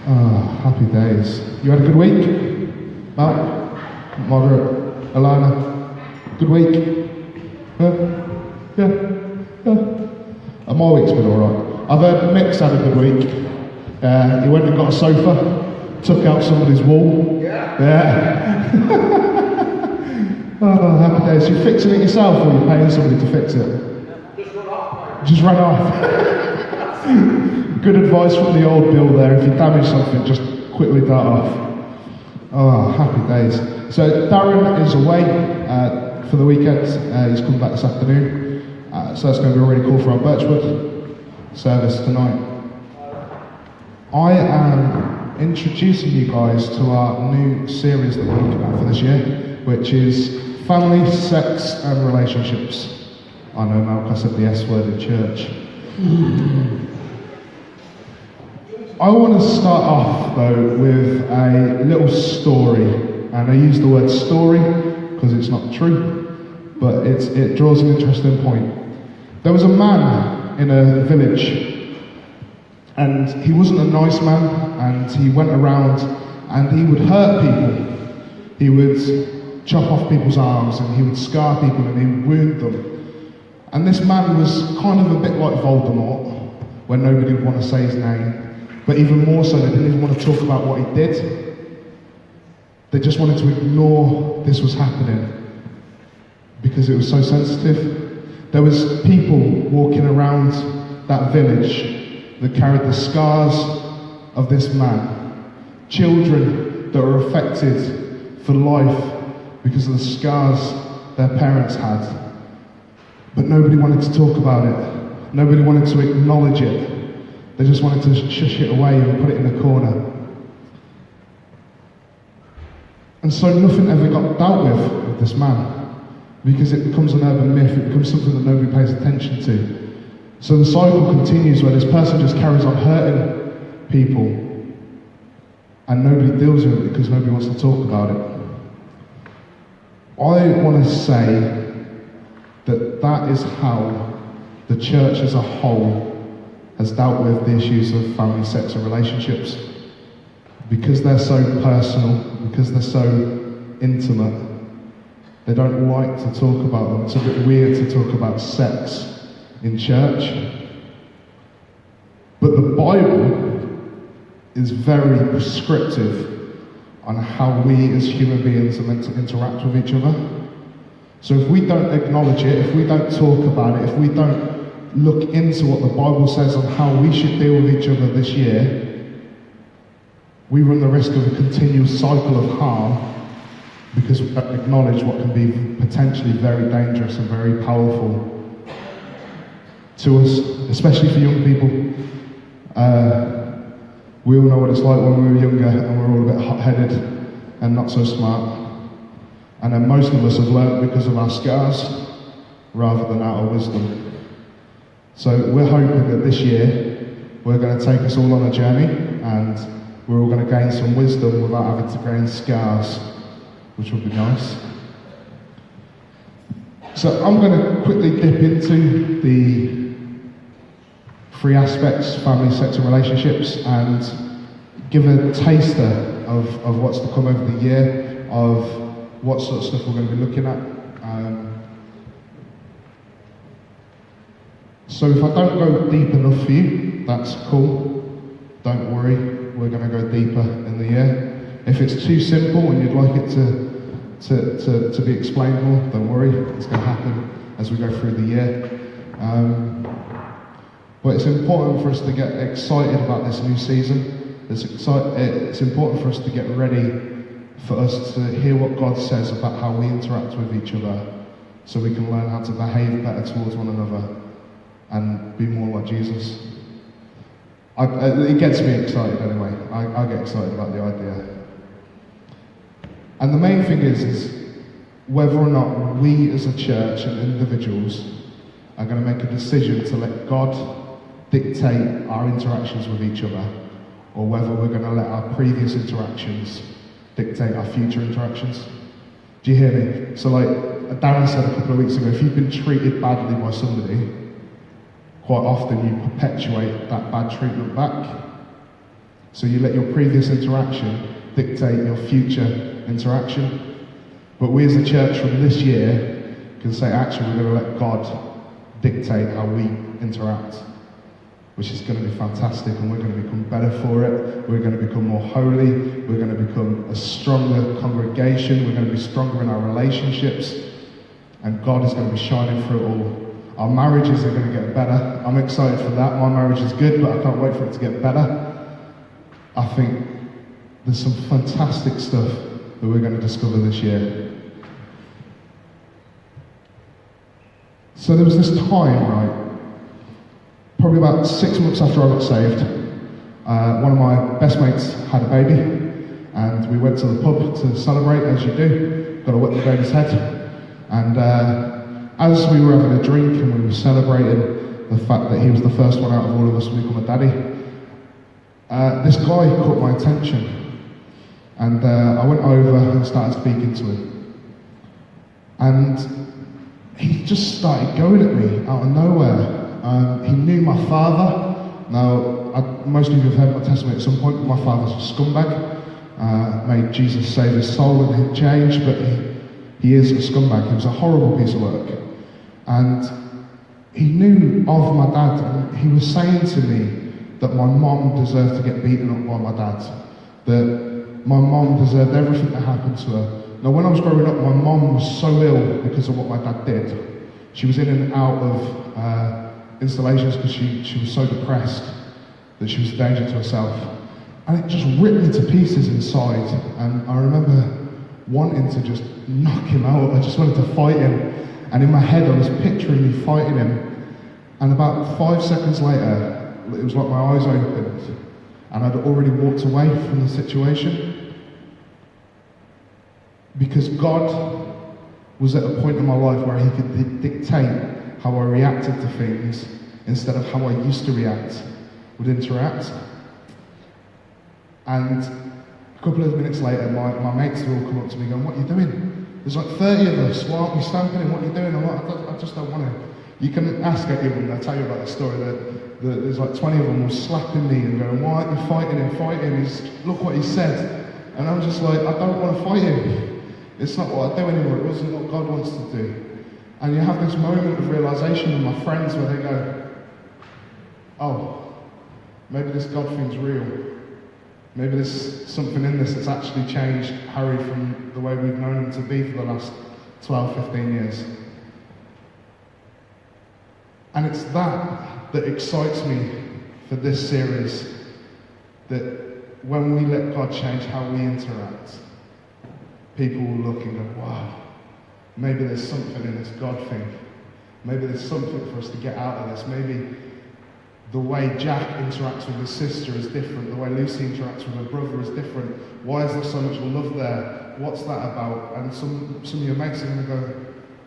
Ah, happy days. You had a good week? Mark? Margaret? Alana? Good week? Yeah. My week's been alright. I've heard Mick's had a good week. He went and got a sofa, took out somebody's wall. Yeah. Oh, happy days. You fixing it yourself or you paying somebody to fix it? Just run off. Good advice from the old Bill there. If you damage something, just quickly dart off. Oh, happy days. So Darren is away for the weekend. He's come back this afternoon. So that's going to be really cool for our Birchwood service tonight. I am introducing you guys to our new series that we're looking at for this year, which is Family, Sex and Relationships. I know, Malk, I said the S word in church. I want to start off, though, with a little story. And I use the word story because it's not true, but it draws an interesting point. There was a man in a village, and he wasn't a nice man, and he went around and he would hurt people. He would chop off people's arms, and he would scar people, and he would wound them. And this man was kind of a bit like Voldemort, where nobody would want to say his name. But even more so, they didn't even want to talk about what he did. They just wanted to ignore this was happening because it was so sensitive. There was people walking around that village that carried the scars of this man. Children that were affected for life because of the scars their parents had. But nobody wanted to talk about it. Nobody wanted to acknowledge it. They just wanted to shush it away and put it in a corner. And so nothing ever got dealt with this man, because it becomes an urban myth, it becomes something that nobody pays attention to. So the cycle continues where this person just carries on hurting people, and nobody deals with it because nobody wants to talk about it. I want to say that is how the church as a whole has dealt with the issues of family, sex and relationships. Because they're so personal, because they're so intimate, they don't like to talk about them. It's a bit weird to talk about sex in church. But the Bible is very prescriptive on how we as human beings are meant to interact with each other. So if we don't acknowledge it, if we don't talk about it, if we don't look into what the Bible says on how we should deal with each other this year, we run the risk of a continuous cycle of harm because we don't acknowledge what can be potentially very dangerous and very powerful to us, especially for young people. We all know what it's like when we were younger and we're all a bit hot-headed and not so smart. And then most of us have learned because of our scars rather than out of wisdom. So we're hoping that this year we're going to take us all on a journey and we're all going to gain some wisdom without having to gain scars, which would be nice. So I'm going to quickly dip into the three aspects, family, sex and relationships, and give a taster of what's to come over the year, of what sort of stuff we're going to be looking at. So if I don't go deep enough for you, that's cool. Don't worry, we're going to go deeper in the year. If it's too simple and you'd like it to be explained more, don't worry, it's going to happen as we go through the year. But it's important for us to get excited about this new season. It's important for us to get ready for us to hear what God says about how we interact with each other so we can learn how to behave better towards one another and be more like Jesus. It gets me excited anyway. I get excited about the idea. And the main thing is whether or not we as a church and individuals are going to make a decision to let God dictate our interactions with each other, or whether we're going to let our previous interactions dictate our future interactions. Do you hear me? So like Darren said a couple of weeks ago, if you've been treated badly by somebody, quite often you perpetuate that bad treatment back. So you let your previous interaction dictate your future interaction. But we as a church from this year can say, actually, we're going to let God dictate how we interact, which is going to be fantastic, and we're going to become better for it. We're going to become more holy. We're going to become a stronger congregation. We're going to be stronger in our relationships, and God is going to be shining through it all. Our marriages are going to get better. I'm excited for that. My marriage is good, but I can't wait for it to get better. I think there's some fantastic stuff that we're going to discover this year. So there was this time, right, probably about 6 months after I got saved, one of my best mates had a baby, and we went to the pub to celebrate, as you do. Got to wet the baby's head. And as we were having a drink and we were celebrating the fact that he was the first one out of all of us to become a daddy, this guy caught my attention. And I went over and started speaking to him. And he just started going at me out of nowhere. He knew my father. Now, most of you have heard my testimony at some point, but my father's a scumbag. Made Jesus save his soul and he'd change, but he is a scumbag. He was a horrible piece of work. And he knew of my dad, and he was saying to me that my mom deserved to get beaten up by my dad. That my mom deserved everything that happened to her. Now, when I was growing up, my mom was so ill because of what my dad did. She was in and out of installations because she was so depressed that she was a danger to herself. And it just ripped me to pieces inside. And I remember wanting to just knock him out. I just wanted to fight him. And in my head, I was picturing me fighting him. And about 5 seconds later, it was like my eyes opened. And I'd already walked away from the situation. Because God was at a point in my life where he could dictate how I reacted to things instead of how I used to react, would interact. And a couple of minutes later, my mates would all come up to me going, "What are you doing? There's like 30 of us, why aren't we stamping? What are you doing?" I'm like, I just don't want to. You can ask anyone, they'll tell you about the story, that there's like 20 of them were slapping me and going, "Why aren't you fighting him? Look what he said." And I'm just like, I don't want to fight him. It's not what I do anymore. It wasn't what God wants to do. And you have this moment of realization with my friends where they go, "Oh, maybe this God thing's real. Maybe there's something in this that's actually changed Harry from the way we've known him to be for the last 12, 15 years." And it's that excites me for this series, that when we let God change how we interact, people will look and go, "Wow, maybe there's something in this God thing. Maybe there's something for us to get out of this. Maybe the way Jack interacts with his sister is different. The way Lucy interacts with her brother is different. Why is there so much love there? What's that about?" And some of your mates are going to go,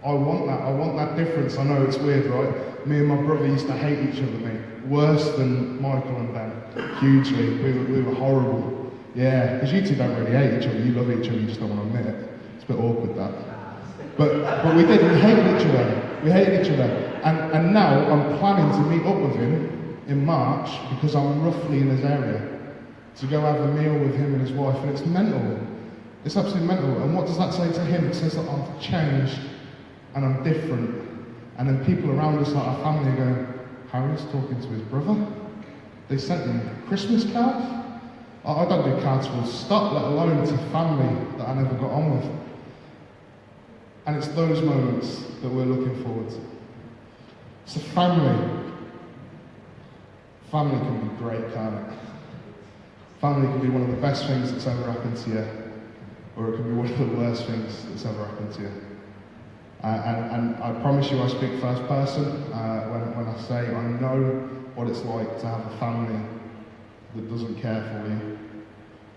I want that difference. I know it's weird, right? Me and my brother used to hate each other, mate. Worse than Michael and Ben. Hugely. We were horrible. Yeah, because you two don't really hate each other. You love each other, you just don't want to admit it. It's a bit awkward, that. But we did. We hated each other. We hated each other. And now I'm planning to meet up with him in March, because I'm roughly in his area, to go have a meal with him and his wife, and it's mental. It's absolutely mental. And what does that say to him? It says that I've changed and I'm different. And then people around us, like our family, are going, "Harry's talking to his brother? They sent him a Christmas card?" I don't do cards full stop, let alone to family that I never got on with. And it's those moments that we're looking forward to. So family can be great, can't it? Family can be one of the best things that's ever happened to you, or it can be one of the worst things that's ever happened to you. And I promise you I speak first person when I say I know what it's like to have a family that doesn't care for you.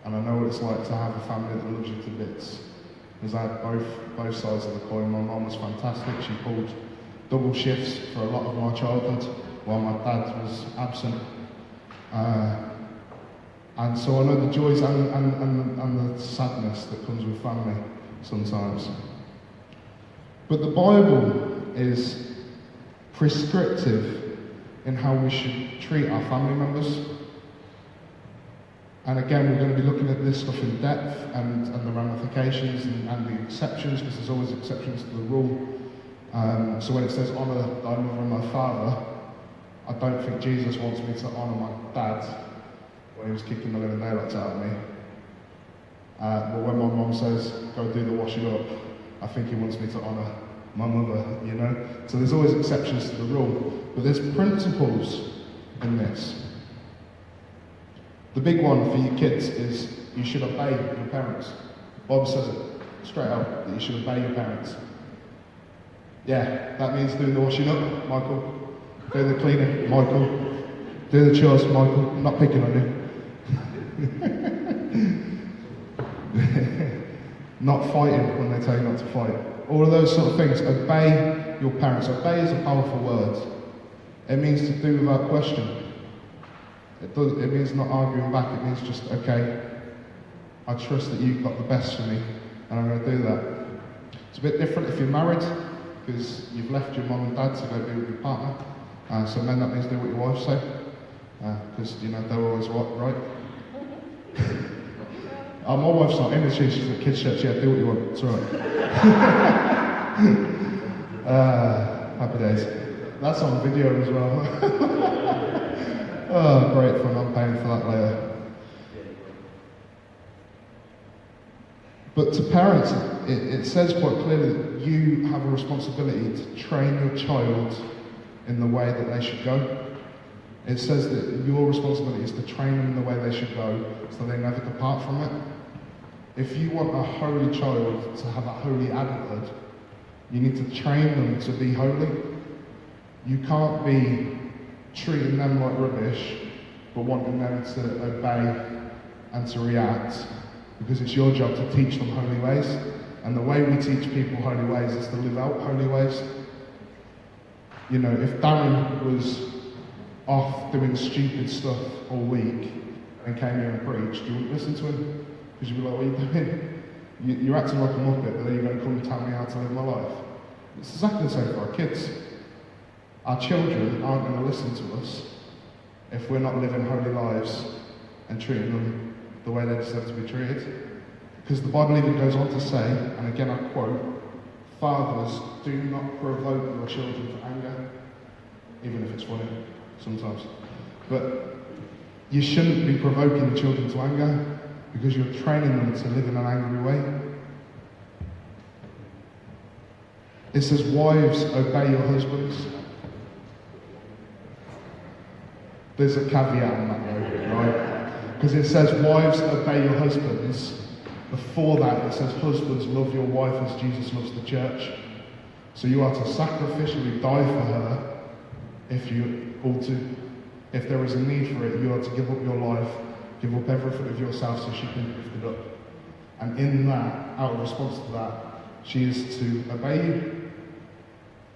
And I know what it's like to have a family that loves you to bits. Because I had both sides of the coin. My mum was fantastic. She pulled double shifts for a lot of my childhood while my dad was absent. And so I know the joys and the sadness that comes with family sometimes. But the Bible is prescriptive in how we should treat our family members. And again, we're going to be looking at this stuff in depth and the ramifications and the exceptions, because there's always exceptions to the rule. So when it says honour thy mother and thy father, I don't think Jesus wants me to honour my dad when he was kicking the living daylights out of me. But when my mum says, go do the washing up, I think he wants me to honour my mother, you know? So there's always exceptions to the rule. But there's principles in this. The big one for you kids is you should obey your parents. Bob says it straight out, that you should obey your parents. Yeah, that means doing the washing up, Michael. Doing the cleaning, Michael. Doing the chores, Michael. I'm not picking on you. Not fighting when they tell you not to fight. All of those sort of things. Obey your parents. Obey is a powerful word. It means to do without question. It means not arguing back. It means just, okay, I trust that you've got the best for me, and I'm going to do that. It's a bit different if you're married, because you've left your mum and dad to go be with your partner. So men, that means do what your wife say, because you know they're always right. My wife's not in the church, she's at kids' church. Yeah, do what you want. It's alright. Happy days. That's on video as well. Oh, great fun. I'm paying for that later. But to parents, it says quite clearly that you have a responsibility to train your child in the way that they should go. It says that your responsibility is to train them in the way they should go, so they never depart from it. If you want a holy child to have a holy adulthood, you need to train them to be holy. You can't be treating them like rubbish, but wanting them to obey and to react, because it's your job to teach them holy ways. And the way we teach people holy ways is to live out holy ways. You know, if Darren was off doing stupid stuff all week and came here and preached, you wouldn't listen to him, because you'd be like, what are you doing? You're acting like a muppet, but then you're going to come and tell me how to live my life. It's exactly the same for our kids. Our children aren't going to listen to us if we're not living holy lives and treating them the way they deserve to be treated. Because the Bible even goes on to say, and again I quote, fathers, do not provoke your children for anger, even if it's funny sometimes. But you shouldn't be provoking your children to anger, because you're training them to live in an angry way. It says, wives, obey your husbands. There's a caveat on that though, right? Because it says, wives, obey your husbands. Before that, it says, husbands, love your wife as Jesus loves the church. So you are to sacrificially die for her if you ought to. If there is a need for it, you are to give up your life, give up everything of yourself so she can be lifted up. And in that, out of response to that, she is to obey you.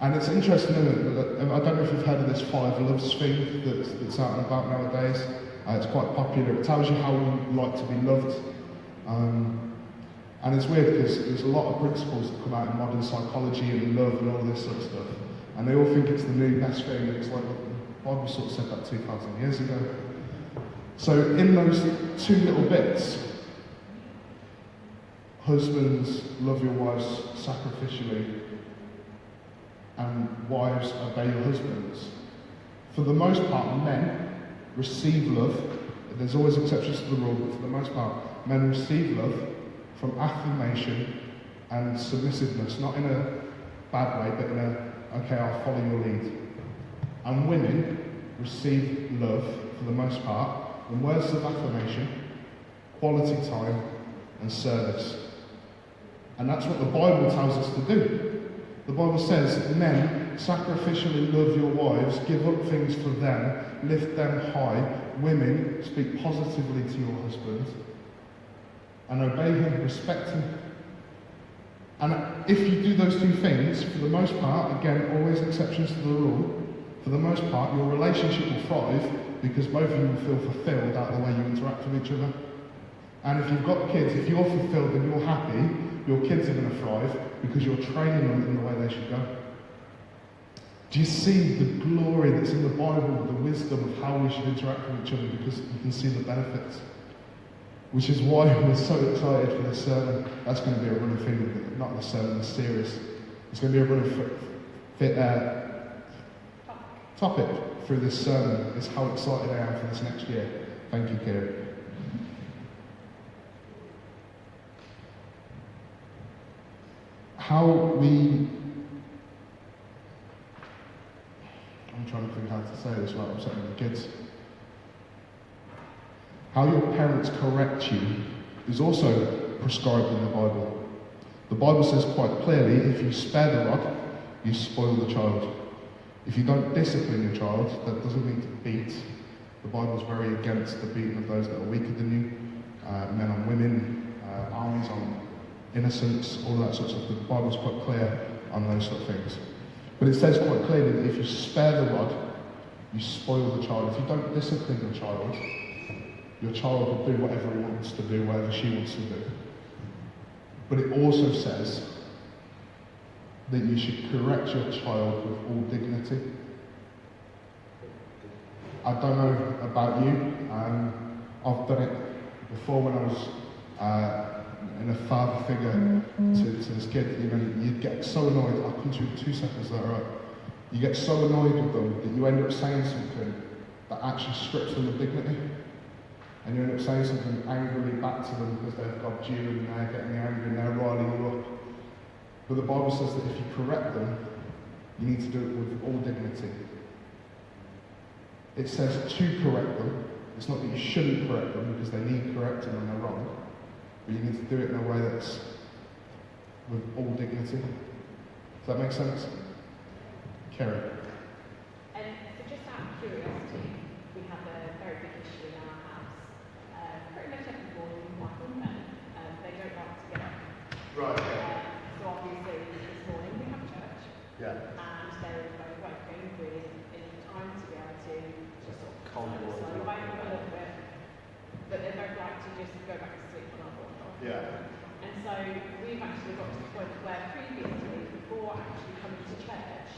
And it's interesting, isn't it? I don't know if you've heard of this 5 loves thing that's out and about nowadays. It's quite popular. It tells you how you like to be loved. And it's weird because there's a lot of principles that come out in modern psychology and love and all this sort of stuff. And they all think it's the new best thing. It's like the Bible sort of said that 2,000 years ago. So in those 2 little bits, husbands, love your wives sacrificially, and wives, obey your husbands. For the most part, men receive love. There's always exceptions to the rule, but for the most part, men receive love from affirmation and submissiveness, not in a bad way, but in a, okay, I'll follow your lead. And women receive love, for the most part, in words of affirmation, quality time, and service. And that's what the Bible tells us to do. The Bible says, men, sacrificially love your wives, give up things for them, lift them high. Women, speak positively to your husband, and obey him, respect him. And if you do those 2 things, for the most part, again, always exceptions to the rule, for the most part, your relationship will thrive because both of you will feel fulfilled out of the way you interact with each other. And if you've got kids, if you're fulfilled and you're happy, your kids are going to thrive because you're training them in the way they should go. Do you see the glory that's in the Bible, the wisdom of how we should interact with each other, because you can see the benefits? which is why we're so excited for this sermon. That's going to be a running thing, not the sermon, the series. It's going to be a running topic through this sermon, is how excited I am for this next year. Thank you, Kieran. I'm trying to think how to say this without upsetting the kids. How your parents correct you is also prescribed in the Bible. The Bible says quite clearly, if you spare the rod, you spoil the child. If you don't discipline your child, that doesn't mean to beat. The Bible is very against the beating of those that are weaker than you, men on women, arms on innocence, all that sort of stuff. The Bible's quite clear on those sort of things. But it says quite clearly that if you spare the rod, you spoil the child. If you don't discipline your child will do whatever he wants to do, whatever she wants to do. But it also says that you should correct your child with all dignity. I don't know about you, I've done it before when I was in a father figure to this kid. You know, you'd get so annoyed. I'll come to you in 2 seconds, there, right? You get so annoyed with them that you end up saying something that actually strips them of dignity. And you end up saying something angrily back to them because they've got you and they're getting angry and they're riling you up. But the Bible says that if you correct them, you need to do it with all dignity. It says to correct them. It's not that you shouldn't correct them because they need correcting when they're wrong. But you need to do it in a way that's with all dignity. Does that make sense? Kerry. So just out of curiosity, we have a very big issue in our house. Pretty much every morning, Michael and Ben, they don't like to get up. Right. So obviously this morning we have church. Yeah. And they're very working with in time to be able to just sort of slow away a little bit. But they don't like to just go back to sleep on our board. Yeah. And so we've actually got to the point where previously, before actually coming to church,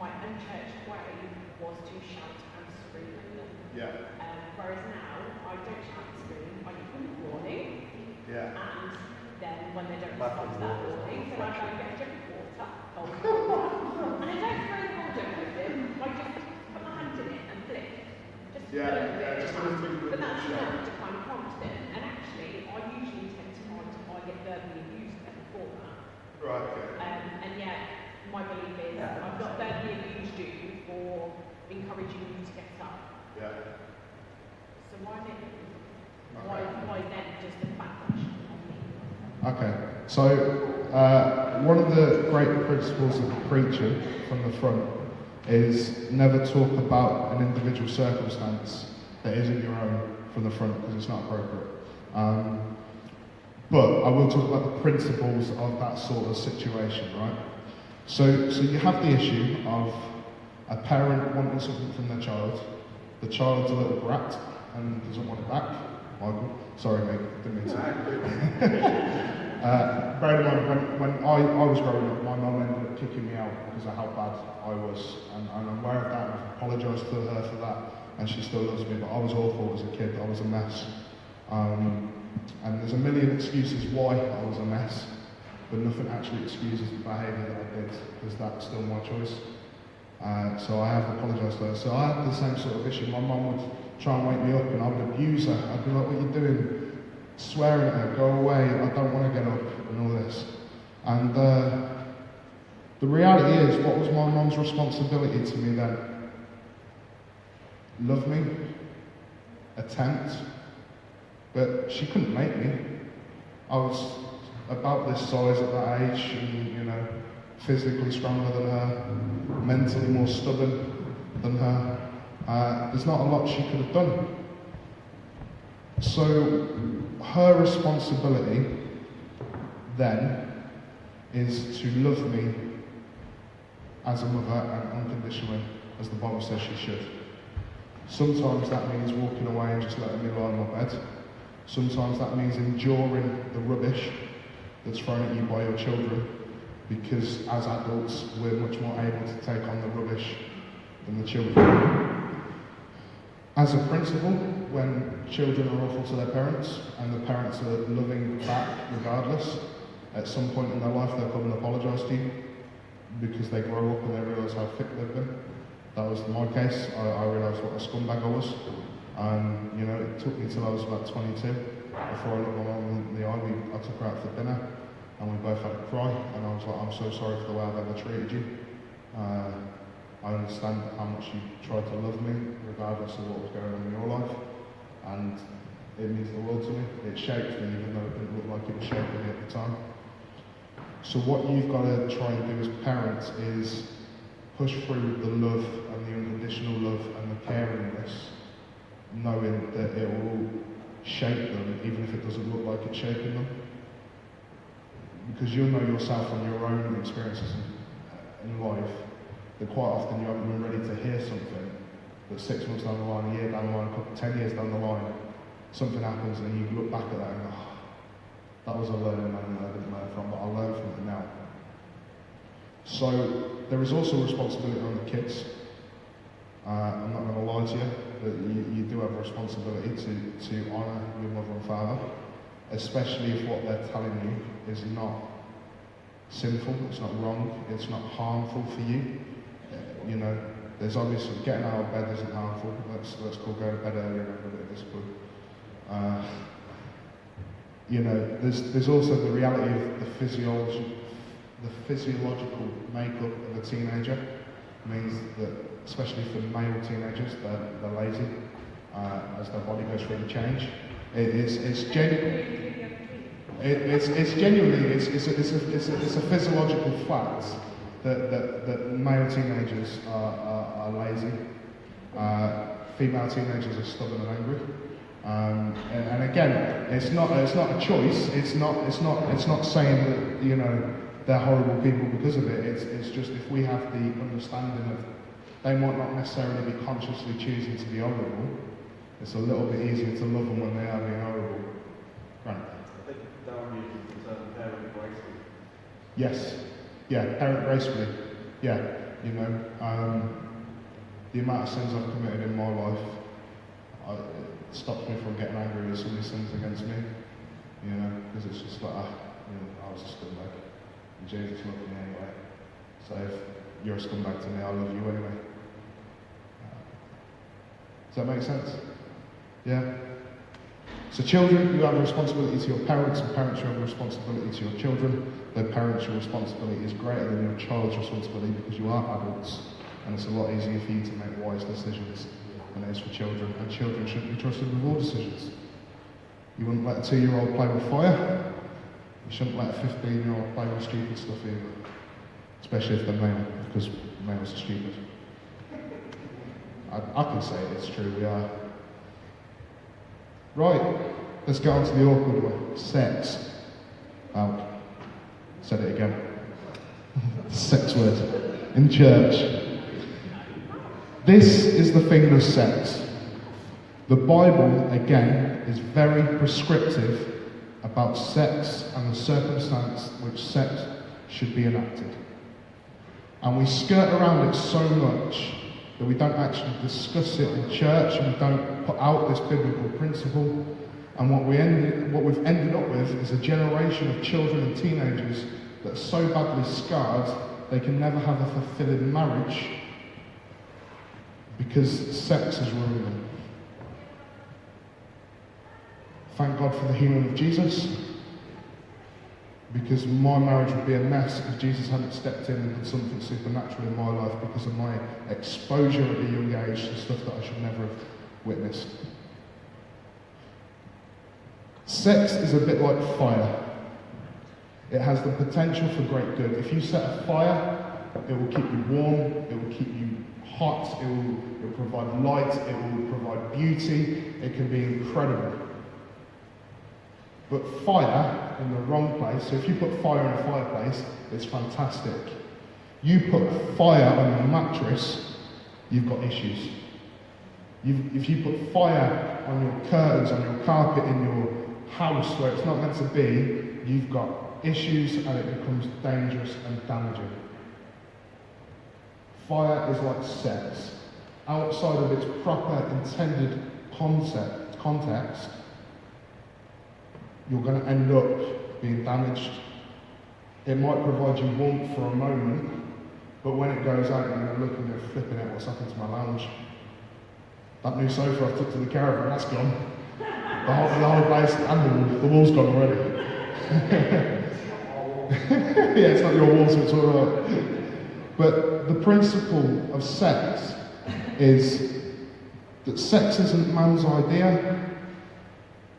my unchurched way was to shout and scream at them. Yeah. Whereas now, I don't shout and scream, I give them a warning. Yeah. And then when they don't respond to that warning, so I go and get a jug of water, cold water, and I don't throw the whole jug with them, I just put my hand in it and flick. Just a little bit of time. But that's enough to kind of prompt them. And actually, I usually tend to find I get verbally abused them before that. Right, okay. And yet, my belief is I've not verbally abused you for encouraging you to get up. Yeah. So why then? Why then just the backlash on me? Okay, so one of the great principles of preaching from the front is never talk about an individual circumstance that isn't your own from the front because it's not appropriate. But I will talk about the principles of that sort of situation, right? So you have the issue of a parent wanting something from their child. The child's a little brat and doesn't want it back. Michael, sorry mate, didn't mean to. Bear in mind, when I was growing up, my mum ended up kicking me out because of how bad I was. And I'm aware of that, and I've apologised to her for that, and she still loves me, but I was awful as a kid, I was a mess. And there's a million excuses why I was a mess, but nothing actually excuses the behaviour that I did, because that's still my choice. So I have apologised to her. So I had the same sort of issue. My mum would try and wake me up and I would abuse her. I'd be like, what are you doing? Swearing at her, go away, I don't want to get up, and all this. And the reality is, what was my mum's responsibility to me then? Love me, attempt, but she couldn't make me. I was about this size at that age, and you know, physically stronger than her, mentally more stubborn than her. There's not a lot she could have done. So her responsibility then is to love me as a mother and unconditionally, as the Bible says she should. Sometimes that means walking away and just letting me lie on my bed. Sometimes that means enduring the rubbish that's thrown at you by your children, because as adults we're much more able to take on the rubbish than the children. As a principle, when children are awful to their parents and the parents are loving back regardless. At some point in their life they'll come and apologise to you because they grow up and they realise how thick they've been. That was my case. I realised what a scumbag I was. You know, it took me till I was about 22 before I looked my mum in the eye. I took her out for dinner and we both had a cry and I was like, I'm so sorry for the way I've ever treated you. I understand how much you tried to love me regardless of what was going on in your life, and it means the world to me. It shaped me even though it didn't look like it was shaping me at the time. So what you've got to try and do as parents is push through the love and the unconditional love and the caringness, knowing that it will shape them even if it doesn't look like it's shaping them. Because you'll know yourself from your own experiences in life that quite often you haven't been ready to hear something, that 6 months down the line, a year down the line, 10 years down the line, something happens and you look back at that and go, oh, that was a learning moment I didn't learn from, but I'll learn from it now. So there is also responsibility on the kids. I'm not going to lie to you, but you do have a responsibility to honour your mother and father, especially if what they're telling you is not sinful, it's not wrong, it's not harmful for you. You know, there's obviously getting out of bed isn't harmful. Let's call going to bed earlier and a bit of discipline. You know, there's also the reality of the physiological makeup of a teenager. It means that, especially for male teenagers, they're lazy as their body goes through the change. It's a physiological fact that male teenagers are lazy. Female teenagers are stubborn and angry. And again, it's not a choice. It's not saying that, you know, they're horrible people because of it. It's just if we have the understanding of they might not necessarily be consciously choosing to be horrible, it's a little bit easier to love them when they are being horrible. Right. I think Darren uses the term parent gracefully. Yes. Yeah, parent gracefully. Yeah. You know, the amount of sins I've committed in my life, it stops me from getting angry with somebody sins against me. You know, because it's just like, you know, I was a scumbag. And Jesus loved me anyway. So if you're a scumbag to me, I love you anyway. Does that make sense? Yeah? So children, you have a responsibility to your parents, and parents, you have a responsibility to your children. Though parents, your responsibility is greater than your child's responsibility because you are adults, and it's a lot easier for you to make wise decisions than it is for children, and children shouldn't be trusted with all decisions. You wouldn't let a 2-year-old play with fire. You shouldn't let a 15-year-old play with stupid stuff either, especially if they're male, because males are stupid. I can say it, it's true, we are. Right, let's get on to the awkward one. Sex. Oh, said it again. Sex word. In church. This is the thing with sex. The Bible, again, is very prescriptive about sex and the circumstance which sex should be enacted. And we skirt around it so much that we don't actually discuss it in church, and we don't put out this biblical principle. And what we've ended up with is a generation of children and teenagers that are so badly scarred they can never have a fulfilling marriage because sex has ruined them. Thank God for the healing of Jesus, because my marriage would be a mess if Jesus hadn't stepped in and done something supernatural in my life because of my exposure at a young age to stuff that I should never have witnessed. Sex is a bit like fire. It has the potential for great good. If you set a fire, it will keep you warm, it will keep you hot, it will provide light, it will provide beauty, it can be incredible. But fire in the wrong place, so if you put fire in a fireplace, it's fantastic. You put fire on your mattress, you've got issues. If you put fire on your curtains, on your carpet, in your house where it's not meant to be, you've got issues and it becomes dangerous and damaging. Fire is like sex. Outside of its proper intended concept, context, you're going to end up being damaged. It might provide you warmth for a moment, but when it goes out, you're going to look and go flipping at what's happened to my lounge. That new sofa I took to the caravan, that's gone. The whole place, and the wall's gone already. Yeah, it's not your wall, so it's all right. But the principle of sex is that sex isn't man's idea.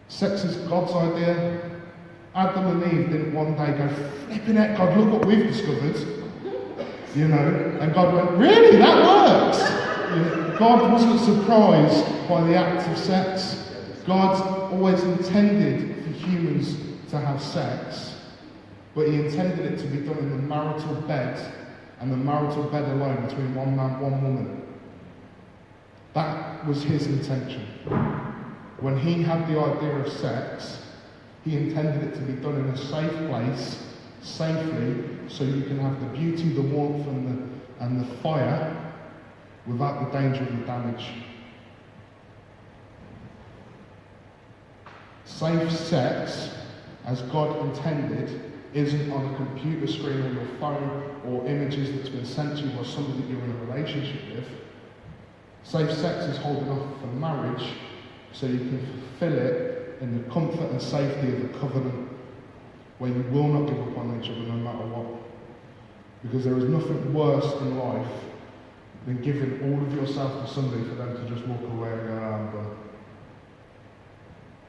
Sex is God's idea. Adam and Eve didn't one day go, flipping it, God, look what we've discovered. You know, and God went, really, that works? You know, God wasn't surprised by the act of sex. God always intended for humans to have sex, but he intended it to be done in the marital bed, and the marital bed alone, between one man, one woman. That was his intention. When he had the idea of sex, he intended it to be done in a safe place, safely, so you can have the beauty, the warmth, and the fire without the danger of the damage. Safe sex, as God intended, isn't on a computer screen on your phone or images that's been sent to you by somebody that you're in a relationship with. Safe sex is holding off for marriage so you can fulfill it in the comfort and safety of the covenant, where you will not give up on each other no matter what. Because there is nothing worse in life than giving all of yourself to somebody for them to just walk away and go, I'm done.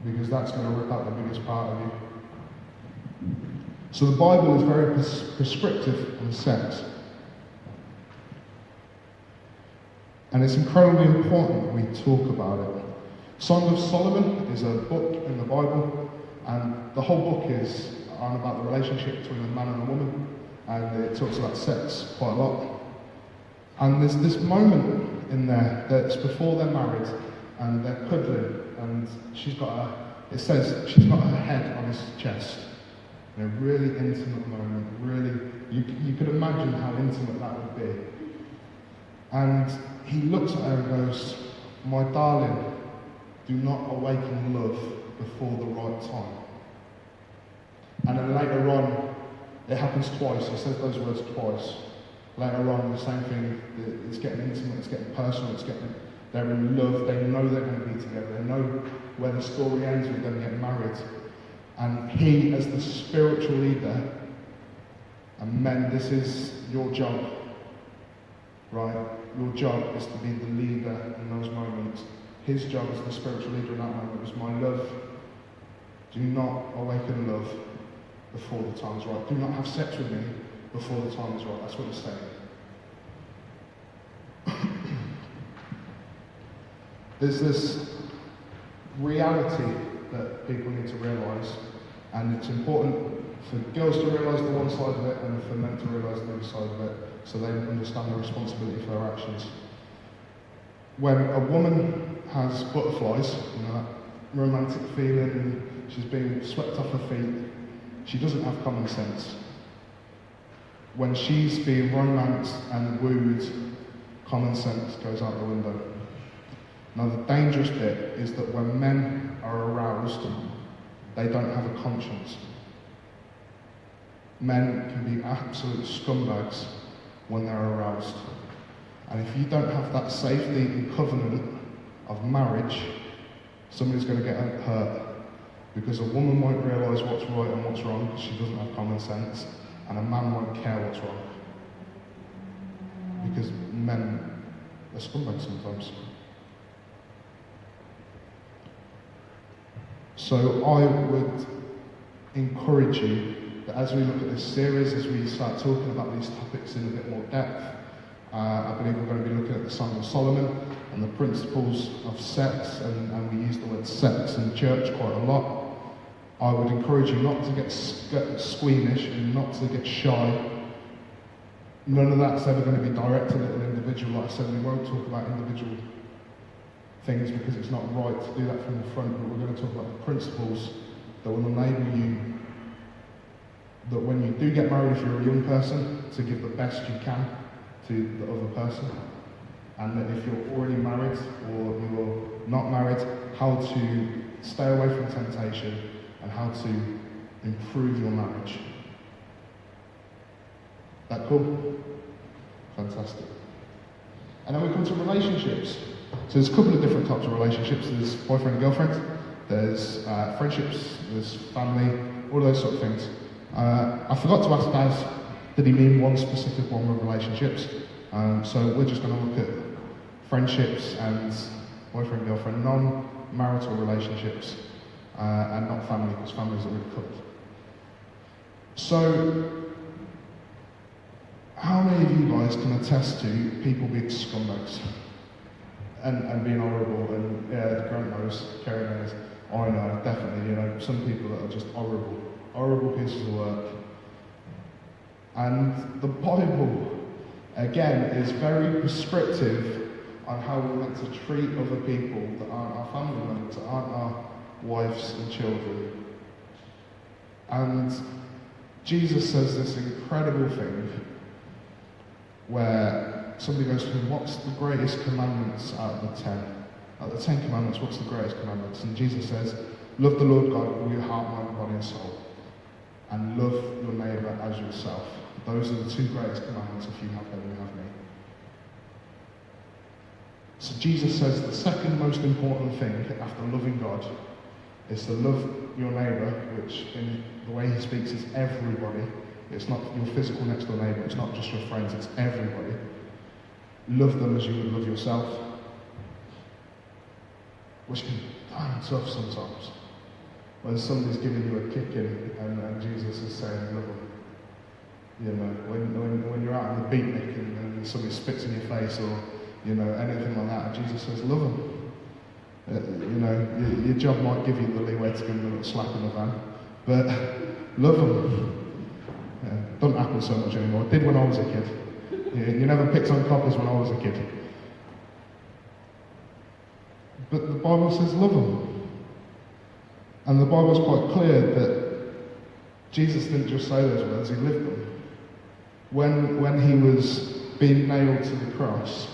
Because that's going to rip out the biggest part of you. So the Bible is very prescriptive on sex. And it's incredibly important that we talk about it. Song of Solomon is a book in the Bible, and the whole book is on about the relationship between a man and a woman, and it talks about sex quite a lot. And there's this moment in there that's before they're married, and they're cuddling, and it says she's got her head on his chest. In a really intimate moment, really, you could imagine how intimate that would be. And he looks at her and goes, my darling, do not awaken love before the right time. And then later on, it happens twice, he says those words twice. Later on, the same thing, it's getting intimate, it's getting personal, they're in love, they know they're going to be together, they know where the story ends with them getting married. And he, as the spiritual leader, and men, this is your job, right? Your job is to be the leader in those moments. His job as the spiritual leader in that moment was, my love, do not awaken love before the time is right. Do not have sex with me before the time is right. That's what he's saying. There's this reality that people need to realise, and it's important for girls to realise the one side of it and for men to realise the other side of it, so they understand the responsibility for their actions. When a woman has butterflies, that romantic feeling, she's being swept off her feet, she doesn't have common sense. When she's being romanced and wooed, common sense goes out the window. Now the dangerous bit is that when men are aroused, they don't have a conscience. Men can be absolute scumbags when they're aroused. And if you don't have that safety and covenant of marriage, somebody's going to get hurt. Because a woman won't realise what's right and what's wrong because she doesn't have common sense, and a man won't care what's wrong. Because men are scumbags sometimes. So I would encourage you that as we look at this series, as we start talking about these topics in a bit more depth, I believe we're going to be looking at the Song of Solomon and the principles of sex, and we use the word sex in church quite a lot. I would encourage you not to get squeamish and not to get shy. None of that's ever going to be directed at an individual. Like I said, we won't talk about individual things because it's not right to do that from the front, but we're going to talk about the principles that will enable you, that when you do get married, if you're a young person, to give the best you can to the other person. And that if you're already married or you're not married, how to stay away from temptation and how to improve your marriage. That cool? Fantastic. And then we come to relationships. So there's a couple of different types of relationships. There's boyfriend and girlfriend, there's friendships, there's family, all those sort of things. I forgot to ask Daz, did he mean one specific one with relationships? So we're just going to look at friendships and boyfriend and girlfriend, non-marital relationships, and not family, because families are really cooked. So, how many of you guys can attest to people being scumbags and being horrible? And yeah, Grant knows, Kerry knows, I know, definitely. You know, some people that are just horrible pieces of work. And the Bible, again, is very prescriptive on how we're meant to treat other people that aren't our family members, that aren't our wives and children. And Jesus says this incredible thing where somebody goes to him, what's the greatest commandments out of the 10? Out of the 10 commandments, what's the greatest commandments? And Jesus says, love the Lord God with your heart, mind, body and soul. And love your neighbour as yourself. Those are the two greatest commandments. If you have them, you have me. So Jesus says the second most important thing after loving God is to love your neighbour, which in the way he speaks is everybody. It's not your physical next door neighbour, it's not just your friends, it's everybody. Love them as you would love yourself. Which can be damn tough sometimes. When somebody's giving you a kicking and Jesus is saying love them. You know, when you're out on the beatnik and somebody spits in your face or, you know, anything like that, and Jesus says love them. You know, your job might give you the leeway to give them a little slap in the van, but love them. Yeah, doesn't happen so much anymore. It did when I was a kid. You never picked on coppers when I was a kid. But the Bible says love them. And the Bible's quite clear that Jesus didn't just say those words, he lived them. When he was being nailed to the cross,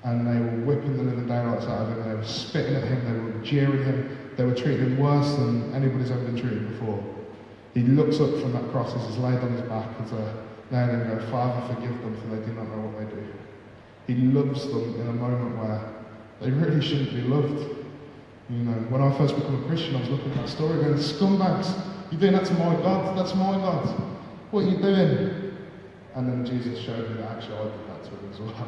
and they were whipping the living daylights out of him, they were spitting at him, they were jeering him, they were treating him worse than anybody's ever been treated before. He looks up from that cross as he's laid on his back as a nail and goes, Father, forgive them, for they do not know what they do. He loves them in a moment where they really shouldn't be loved. You know, when I first became a Christian, I was looking at that story going, scumbags, you're doing that to my God, that's my God. What are you doing? And then Jesus showed me that actually I did that to him as well.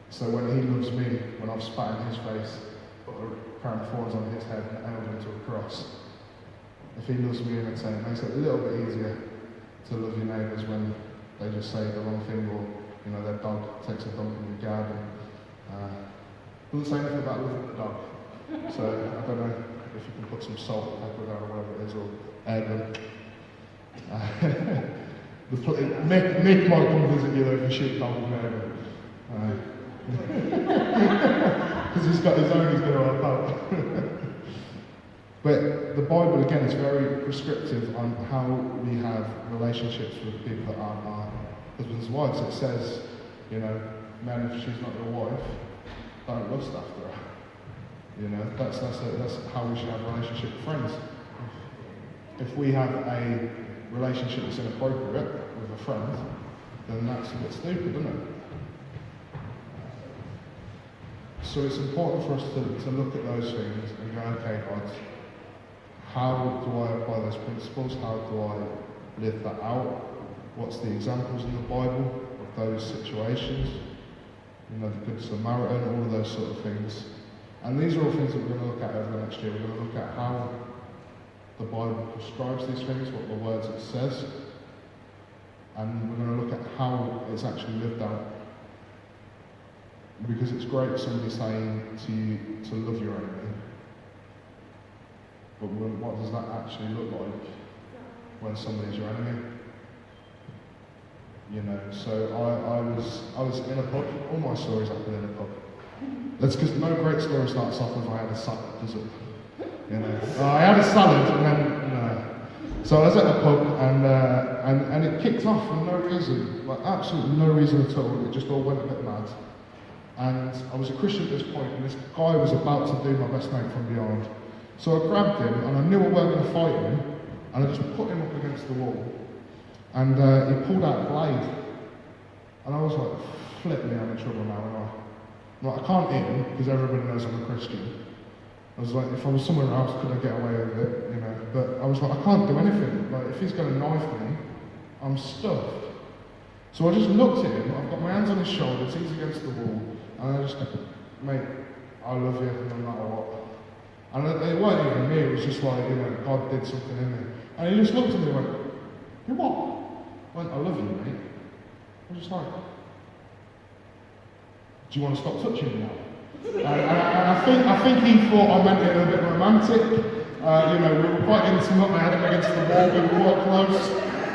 So when he loves me, when I've spat in his face, put a crown of thorns on his head and nailed him to a cross, if he loves me in return, it makes it a little bit easier to love your neighbours when they just say the wrong thing, or you know, their dog takes a dump in your garden. Doesn't say anything about loving the dog. So I don't know if you can put some salt and pepper down or whatever it is, or air gun. Nick might come visit you though if you shoot dog with air gun. Because he's got his own, he's going to help out. But the Bible, again, is very prescriptive on how we have relationships with people that aren't our husbands and wives. It says, you know, men, if she's not your wife, don't lust after her. You know, that's how we should have a relationship with friends. If we have a relationship that's inappropriate with a friend, then that's a bit stupid, isn't it? So it's important for us to look at those things and go, okay, God, how do I apply those principles? How do I live that out? What's the examples in the Bible of those situations? You know, the Good Samaritan, all of those sort of things. And these are all things that we're going to look at over the next year. We're going to look at how the Bible prescribes these things, what the words it says, and we're going to look at how it's actually lived out. Because it's great somebody saying to you to love your enemy, but what does that actually look like when somebody's your enemy? You know, so I was in a pub. All my stories happen in a pub. That's because no great story starts off with I had a salad, does it? You know, I had a salad and then no. So I was at a pub and it kicked off for no reason, like absolutely no reason at all. It just all went a bit mad. And I was a Christian at this point, and this guy was about to do my best mate from behind. So I grabbed him, and I knew I weren't going to fight him, and I just put him up against the wall. And he pulled out a blade. And I was like, flip me, I'm in trouble now, and I can't hit him, because everybody knows I'm a Christian. I was like, if I was somewhere else, could I get away with it, you know? But I was like, I can't do anything. Like, if he's going to knife me, I'm stuffed. So I just looked at him, I've got my hands on his shoulders, he's against the wall, and I just, mate, I love you no matter what. And it wasn't even me, it was just like, you know, God did something in me. And he just looked at me and went, you what? I went, I love you, mate. I was just like, do you want to stop touching me now? and I think he thought I meant it a bit romantic. You know, we were quite intimate, I had him against the wall, we were quite close.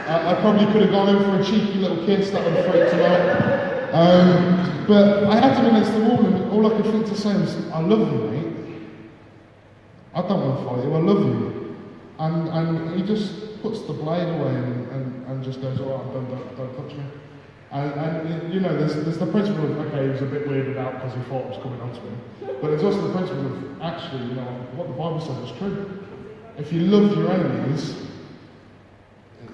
I probably could have gone in for a cheeky little kiss, that would have freaked him out. But I had him against the wall, and all I could think to say was, I love you, mate. I don't want to fight you, I love you. And he just puts the blade away and just goes, all right, don't touch me. And you know, there's the principle of, okay, he was a bit weirded out because he thought it was coming onto him. But there's also the principle of, actually, you know, what the Bible says is true. If you love your enemies,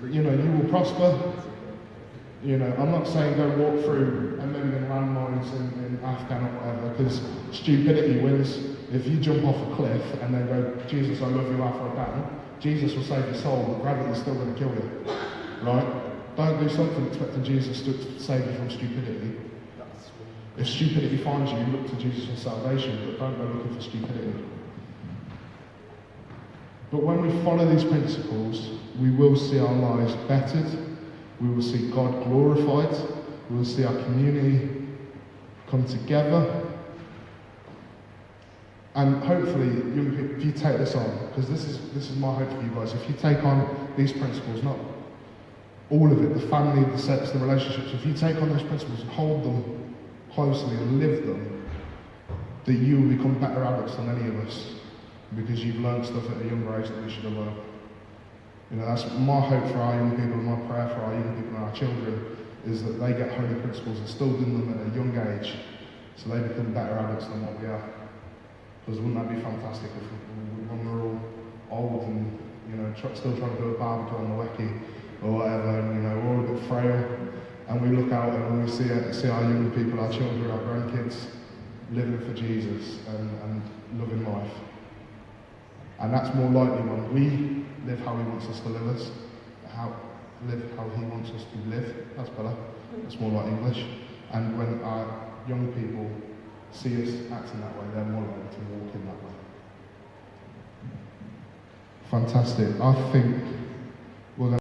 you know, you will prosper. You know, I'm not saying go walk through a million landmines in Afghan or whatever, because stupidity wins. If you jump off a cliff and then go, Jesus, I love you after I down, Jesus will save your soul, but gravity's still going to kill you. Right? Don't do something expecting Jesus to save you from stupidity. If stupidity finds you, look to Jesus for salvation, but don't go looking for stupidity. But when we follow these principles, we will see our lives bettered, we will see God glorified, we will see our community come together. And hopefully, if you take this on, because this is my hope for you guys, if you take on these principles, not all of it, the family, the sex, the relationships, if you take on those principles and hold them closely and live them, that you will become better adults than any of us, because you've learned stuff at a younger age that we should have learned. You know, that's my hope for our young people, and my prayer for our young people and our children, is that they get holy principles instilled in them at a young age, so they become better adults than what we are. Because wouldn't that be fantastic if when we're all old and, you know, still trying to do a barbecue on the Wacky or whatever, and, you know, we're all a bit frail, and we look out and we see our young people, our children, our grandkids living for Jesus and loving life. And that's more likely when we live how he wants us to live live how he wants us to live. That's better. That's more like English. And when our young people see us acting that way, they're more likely to walk in that way. Fantastic. I think